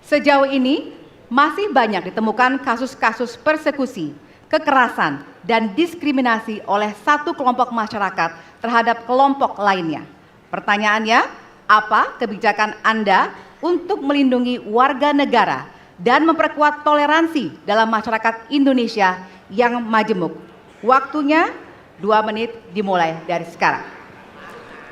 Sejauh ini, masih banyak ditemukan kasus-kasus persekusi, kekerasan, dan diskriminasi oleh satu kelompok masyarakat terhadap kelompok lainnya. Pertanyaannya, apa kebijakan Anda untuk melindungi warga negara dan memperkuat toleransi dalam masyarakat Indonesia yang majemuk? Waktunya 2 menit dimulai dari sekarang.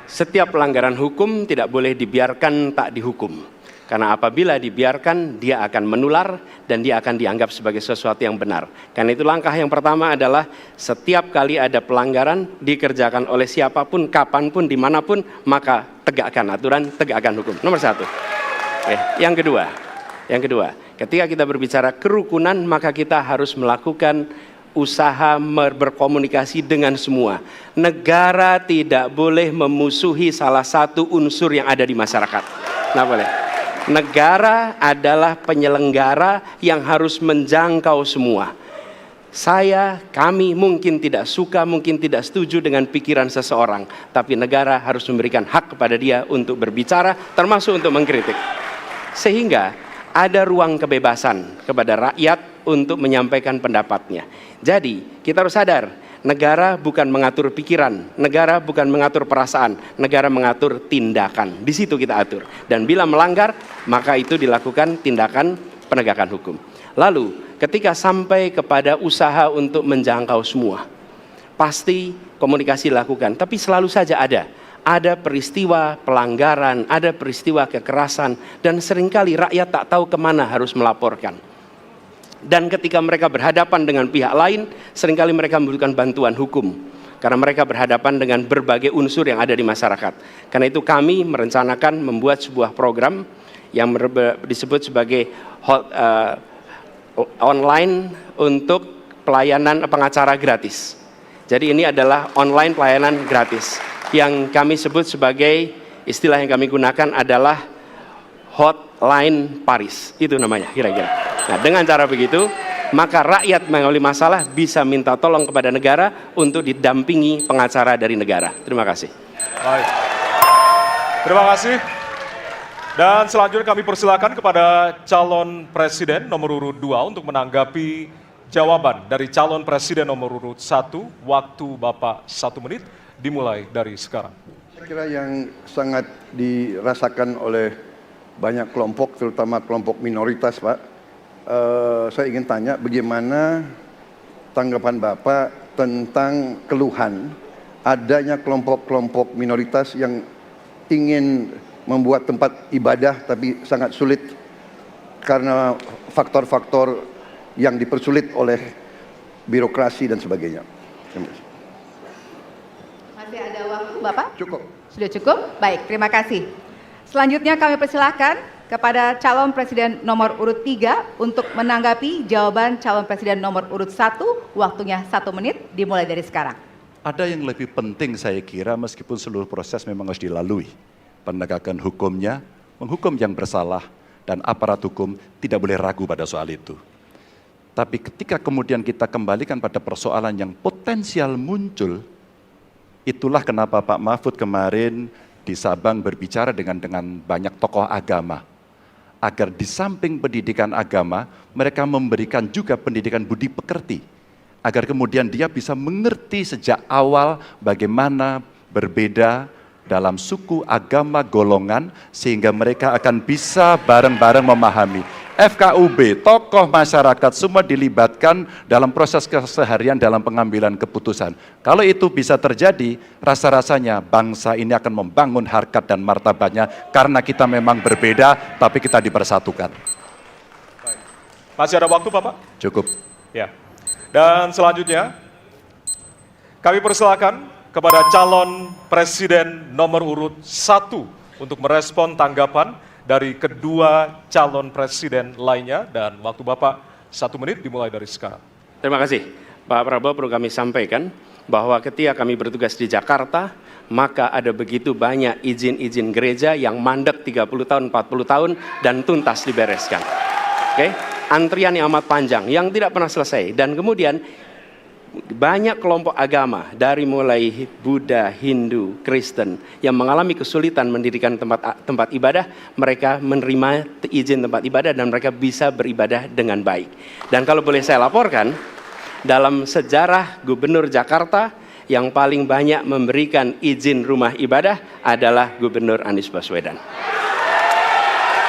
Setiap pelanggaran hukum tidak boleh dibiarkan tak dihukum. Karena apabila dibiarkan, dia akan menular dan dia akan dianggap sebagai sesuatu yang benar. Karena itu langkah yang pertama adalah setiap kali ada pelanggaran dikerjakan oleh siapapun, kapanpun, dimanapun, maka tegakkan aturan, tegakkan hukum. Nomor 1. Yang kedua, ketika kita berbicara kerukunan, maka kita harus melakukan usaha berkomunikasi dengan semua. Negara tidak boleh memusuhi salah satu unsur yang ada di masyarakat. Nggak boleh. Negara adalah penyelenggara yang harus menjangkau semua. Kami mungkin tidak suka, mungkin tidak setuju dengan pikiran seseorang, tapi negara harus memberikan hak kepada dia untuk berbicara, termasuk untuk mengkritik. Sehingga ada ruang kebebasan kepada rakyat untuk menyampaikan pendapatnya. Jadi kita harus sadar, negara bukan mengatur pikiran, negara bukan mengatur perasaan, negara mengatur tindakan. Di situ kita atur. Dan bila melanggar, maka itu dilakukan tindakan penegakan hukum. Lalu ketika sampai kepada usaha untuk menjangkau semua, pasti komunikasi dilakukan. Tapi selalu saja ada peristiwa pelanggaran, ada peristiwa kekerasan, dan seringkali rakyat tak tahu kemana harus melaporkan. Dan ketika mereka berhadapan dengan pihak lain, seringkali mereka membutuhkan bantuan hukum. Karena mereka berhadapan dengan berbagai unsur yang ada di masyarakat. Karena itu kami merencanakan membuat sebuah program yang disebut sebagai online untuk pelayanan pengacara gratis. Jadi ini adalah online pelayanan gratis. Yang kami sebut sebagai, istilah yang kami gunakan adalah Hotline Paris. Itu namanya kira-kira. Nah, dengan cara begitu, maka rakyat mengalami masalah bisa minta tolong kepada negara untuk didampingi pengacara dari negara. Terima kasih. Baik. Terima kasih. Dan selanjutnya kami persilakan kepada calon presiden nomor urut 2 untuk menanggapi jawaban dari calon presiden nomor urut 1. Waktu Bapak 1 menit dimulai dari sekarang. Saya kira yang sangat dirasakan oleh banyak kelompok, terutama kelompok minoritas, Pak. Saya ingin tanya bagaimana tanggapan Bapak tentang keluhan adanya kelompok-kelompok minoritas yang ingin membuat tempat ibadah tapi sangat sulit karena faktor-faktor yang dipersulit oleh birokrasi dan sebagainya. Masih ada waktu, Bapak? Cukup. Sudah cukup? Baik, terima kasih. Selanjutnya kami persilakan kepada calon presiden nomor urut 3 untuk menanggapi jawaban calon presiden nomor urut 1. Waktunya 1 menit dimulai dari sekarang. Ada yang lebih penting saya kira, meskipun seluruh proses memang harus dilalui. Penegakan hukumnya, menghukum yang bersalah, dan aparat hukum tidak boleh ragu pada soal itu. Tapi ketika kemudian kita kembalikan pada persoalan yang potensial muncul, itulah kenapa Pak Mahfud kemarin di Sabang berbicara dengan banyak tokoh agama. Agar di samping pendidikan agama, mereka memberikan juga pendidikan budi pekerti. Agar kemudian dia bisa mengerti sejak awal bagaimana berbeda dalam suku, agama, golongan, sehingga mereka akan bisa bareng-bareng memahami. FKUB, tokoh masyarakat semua dilibatkan dalam proses keseharian dalam pengambilan keputusan. Kalau itu bisa terjadi, rasa-rasanya bangsa ini akan membangun harkat dan martabatnya karena kita memang berbeda, tapi kita dipersatukan. Baik. Masih ada waktu, Bapak? Cukup. Ya. Dan selanjutnya, kami persilakan kepada calon presiden nomor urut 1 untuk merespon tanggapan dari kedua calon presiden lainnya, dan waktu Bapak 1 menit dimulai dari sekarang. Terima kasih. Pak Prabowo, perlu kami sampaikan bahwa ketika kami bertugas di Jakarta, maka ada begitu banyak izin-izin gereja yang mandek 30 tahun, 40 tahun, dan tuntas dibereskan. Oke? Antrian yang amat panjang, yang tidak pernah selesai. Dan kemudian banyak kelompok agama dari mulai Buddha, Hindu, Kristen yang mengalami kesulitan mendirikan tempat ibadah, mereka menerima izin tempat ibadah dan mereka bisa beribadah dengan baik. Dan kalau boleh saya laporkan, dalam sejarah Gubernur Jakarta yang paling banyak memberikan izin rumah ibadah adalah Gubernur Anies Baswedan.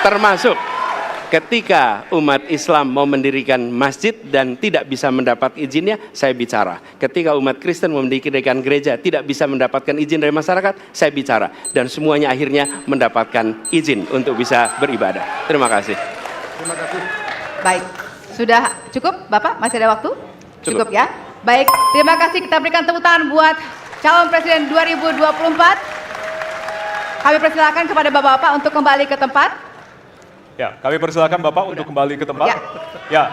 Termasuk ketika umat Islam mau mendirikan masjid dan tidak bisa mendapat izinnya, saya bicara. Ketika umat Kristen mau mendirikan gereja tidak bisa mendapatkan izin dari masyarakat, saya bicara. Dan semuanya akhirnya mendapatkan izin untuk bisa beribadah. Terima kasih. Terima kasih. Baik, sudah cukup Bapak? Masih ada waktu? Cukup. Ya? Baik, terima kasih. Kita berikan tepuk tangan buat calon presiden 2024. Kami persilakan kepada Bapak-Bapak untuk kembali ke tempat. Ya, kami persilakan Bapak untuk kembali ke tempat. Ya. Ya,